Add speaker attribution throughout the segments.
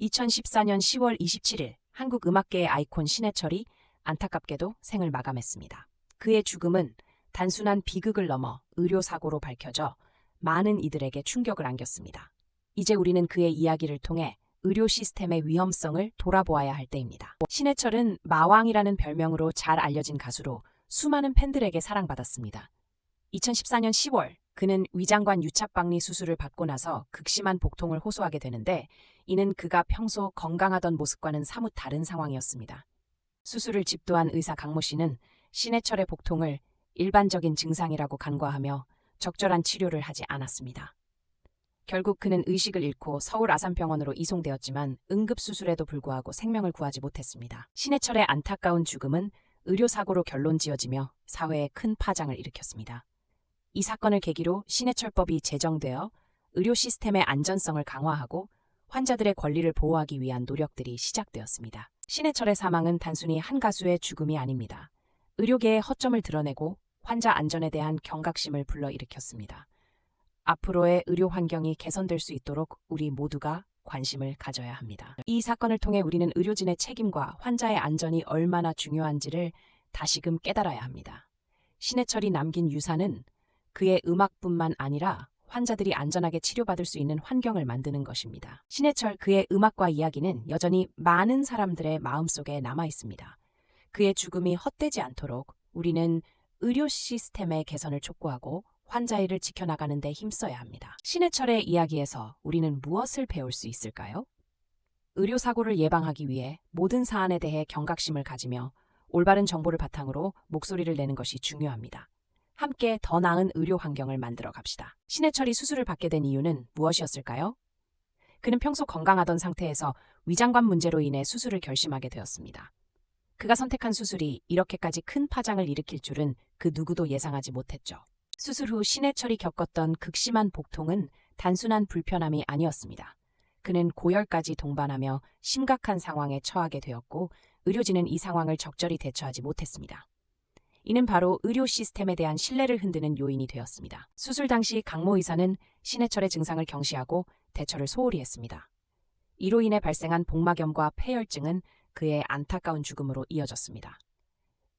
Speaker 1: 2014년 10월 27일 한국 음악계의 아이콘 신해철이 안타깝게도 생을 마감했습니다. 그의 죽음은 단순한 비극을 넘어 의료사고로 밝혀져 많은 이들에게 충격을 안겼습니다. 이제 우리는 그의 이야기를 통해 의료 시스템의 위험성을 돌아보아야 할 때입니다. 신해철은 마왕이라는 별명으로 잘 알려진 가수로 수많은 팬들에게 사랑받았습니다. 2014년 10월 그는 위장관 유착박리 수술을 받고 나서 극심한 복통을 호소하게 되는데 이는 그가 평소 건강하던 모습과는 사뭇 다른 상황이었습니다. 수술을 집도한 의사 강모 씨는 신해철의 복통을 일반적인 증상이라고 간과하며 적절한 치료를 하지 않았습니다. 결국 그는 의식을 잃고 서울 아산병원으로 이송되었지만 응급수술에도 불구하고 생명을 구하지 못했습니다. 신해철의 안타까운 죽음은 의료사고로 결론지어지며 사회에 큰 파장을 일으켰습니다. 이 사건을 계기로 신해철법이 제정되어 의료 시스템의 안전성을 강화하고 환자들의 권리를 보호하기 위한 노력들이 시작되었습니다. 신해철의 사망은 단순히 한 가수의 죽음이 아닙니다. 의료계의 허점을 드러내고 환자 안전에 대한 경각심을 불러일으켰습니다. 앞으로의 의료 환경이 개선될 수 있도록 우리 모두가 관심을 가져야 합니다. 이 사건을 통해 우리는 의료진의 책임과 환자의 안전이 얼마나 중요한지를 다시금 깨달아야 합니다. 신해철이 남긴 유산은 그의 음악뿐만 아니라 환자들이 안전하게 치료받을 수 있는 환경을 만드는 것입니다. 신해철 그의 음악과 이야기는 여전히 많은 사람들의 마음속에 남아 있습니다. 그의 죽음이 헛되지 않도록 우리는 의료 시스템의 개선을 촉구하고 환자의를 지켜나가는 데 힘써야 합니다. 신해철의 이야기에서 우리는 무엇을 배울 수 있을까요? 의료사고를 예방하기 위해 모든 사안에 대해 경각심을 가지며 올바른 정보를 바탕으로 목소리를 내는 것이 중요합니다. 함께 더 나은 의료 환경을 만들어 갑시다. 신해철이 수술을 받게 된 이유는 무엇이었을까요? 그는 평소 건강하던 상태에서 위장관 문제로 인해 수술을 결심하게 되었습니다. 그가 선택한 수술이 이렇게까지 큰 파장을 일으킬 줄은 그 누구도 예상하지 못했죠. 수술 후 신해철이 겪었던 극심한 복통은 단순한 불편함이 아니었습니다. 그는 고열까지 동반하며 심각한 상황에 처하게 되었고 의료진은 이 상황을 적절히 대처하지 못했습니다. 이는 바로 의료 시스템에 대한 신뢰를 흔드는 요인이 되었습니다. 수술 당시 강모 의사는 신해철의 증상을 경시하고 대처를 소홀히 했습니다. 이로 인해 발생한 복막염과 폐혈증은 그의 안타까운 죽음으로 이어졌습니다.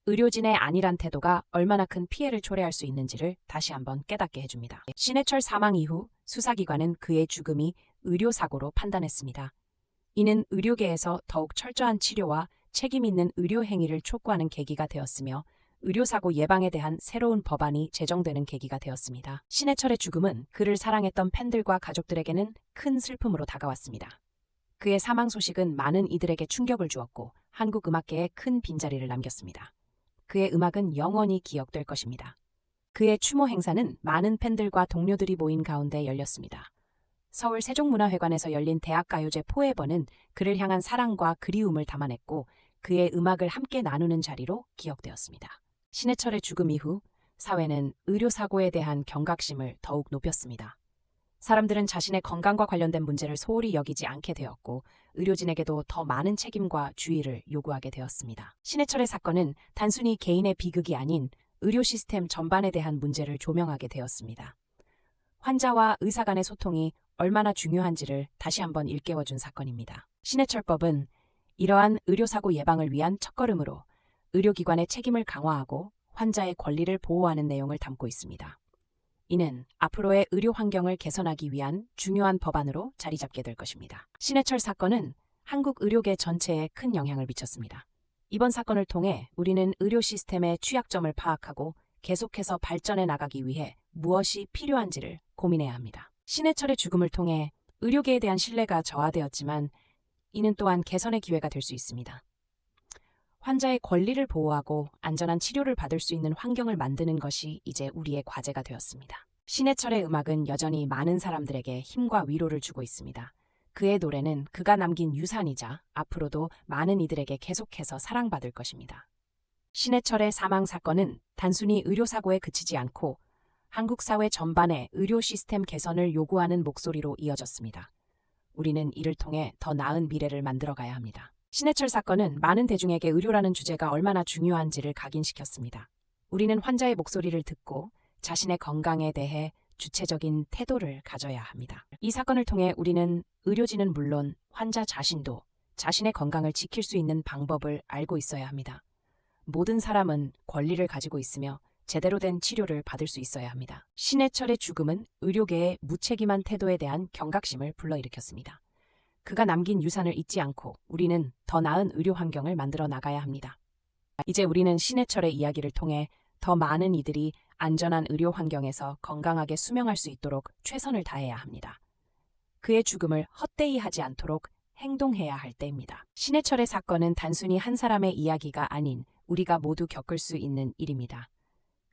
Speaker 1: 의료진의 안일한 태도가 얼마나 큰 피해를 초래할 수 있는지를 다시 한번 깨닫게 해줍니다. 신해철 사망 이후 수사기관은 그의 죽음이 의료사고로 판단했습니다. 이는 의료계에서 더욱 철저한 치료와 책임 있는 의료 행위를 촉구하는 계기가 되었으며 의료사고 예방에 대한 새로운 법안이 제정되는 계기가 되었습니다. 신해철의 죽음은 그를 사랑했던 팬들과 가족들에게는 큰 슬픔으로 다가왔습니다. 그의 사망 소식은 많은 이들에게 충격을 주었고 한국 음악계에 큰 빈자리를 남겼습니다. 그의 음악은 영원히 기억될 것입니다. 그의 추모 행사는 많은 팬들과 동료들이 모인 가운데 열렸습니다. 서울 세종문화회관에서 열린 대학가요제 포에버는 그를 향한 사랑과 그리움을 담아냈고 그의 음악을 함께 나누는 자리로 기억되었습니다. 신해철의 죽음 이후 사회는 의료사고에 대한 경각심을 더욱 높였습니다. 사람들은 자신의 건강과 관련된 문제를 소홀히 여기지 않게 되었고 의료진에게도 더 많은 책임과 주의를 요구하게 되었습니다. 신해철의 사건은 단순히 개인의 비극이 아닌 의료 시스템 전반에 대한 문제를 조명하게 되었습니다. 환자와 의사 간의 소통이 얼마나 중요한지를 다시 한번 일깨워준 사건입니다. 신해철법은 이러한 의료사고 예방을 위한 첫걸음으로 의료기관의 책임을 강화하고 환자의 권리를 보호하는 내용을 담고 있습니다. 이는 앞으로의 의료 환경을 개선하기 위한 중요한 법안으로 자리 잡게 될 것입니다. 신해철 사건은 한국 의료계 전체에 큰 영향을 미쳤습니다. 이번 사건을 통해 우리는 의료 시스템의 취약점을 파악하고 계속해서 발전해 나가기 위해 무엇이 필요한지를 고민해야 합니다. 신해철의 죽음을 통해 의료계에 대한 신뢰가 저하되었지만 이는 또한 개선의 기회가 될 수 있습니다. 환자의 권리를 보호하고 안전한 치료를 받을 수 있는 환경을 만드는 것이 이제 우리의 과제가 되었습니다. 신해철의 음악은 여전히 많은 사람들에게 힘과 위로를 주고 있습니다. 그의 노래는 그가 남긴 유산이자 앞으로도 많은 이들에게 계속해서 사랑받을 것입니다. 신해철의 사망 사건은 단순히 의료사고에 그치지 않고 한국 사회 전반의 의료 시스템 개선을 요구하는 목소리로 이어졌습니다. 우리는 이를 통해 더 나은 미래를 만들어가야 합니다. 신해철 사건은 많은 대중에게 의료라는 주제가 얼마나 중요한지를 각인시켰습니다. 우리는 환자의 목소리를 듣고 자신의 건강에 대해 주체적인 태도를 가져야 합니다. 이 사건을 통해 우리는 의료진은 물론 환자 자신도 자신의 건강을 지킬 수 있는 방법을 알고 있어야 합니다. 모든 사람은 권리를 가지고 있으며 제대로 된 치료를 받을 수 있어야 합니다. 신해철의 죽음은 의료계의 무책임한 태도에 대한 경각심을 불러일으켰습니다. 그가 남긴 유산을 잊지 않고 우리는 더 나은 의료 환경을 만들어 나가야 합니다. 이제 우리는 신해철의 이야기를 통해 더 많은 이들이 안전한 의료 환경에서 건강하게 수명할 수 있도록 최선을 다해야 합니다. 그의 죽음을 헛되이 하지 않도록 행동해야 할 때입니다. 신해철의 사건은 단순히 한 사람의 이야기가 아닌 우리가 모두 겪을 수 있는 일입니다.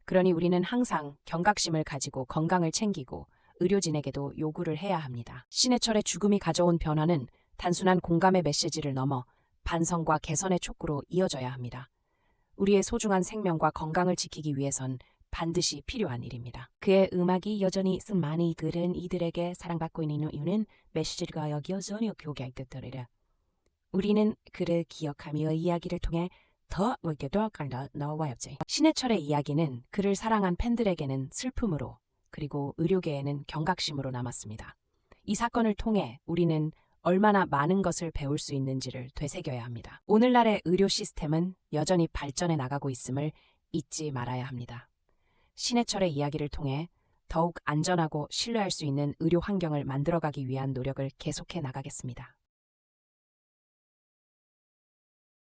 Speaker 1: 그러니 우리는 항상 경각심을 가지고 건강을 챙기고 의료진에게도 요구를 해야 합니다. 신해철의 죽음이 가져온 변화는 단순한 공감의 메시지를 넘어 반성과 개선의 촉구로 이어져야 합니다. 우리의 소중한 생명과 건강을 지키기 위해선 반드시 필요한 일입니다. 그의 음악이 여전히 많은 이들에게 사랑받고 있는 이유는 메시지가 여전히 교개했더라. 우리는 그를 기억하며 이야기를 통해 더 의견도 나와야지. 신해철의 이야기는 그를 사랑한 팬들에게는 슬픔으로 그리고 의료계에는 경각심으로 남았습니다. 이 사건을 통해 우리는 얼마나 많은 것을 배울 수 있는지를 되새겨야 합니다. 오늘날의 의료 시스템은 여전히 발전해 나가고 있음을 잊지 말아야 합니다. 신해철의 이야기를 통해 더욱 안전하고 신뢰할 수 있는 의료 환경을 만들어가기 위한 노력을 계속해 나가겠습니다.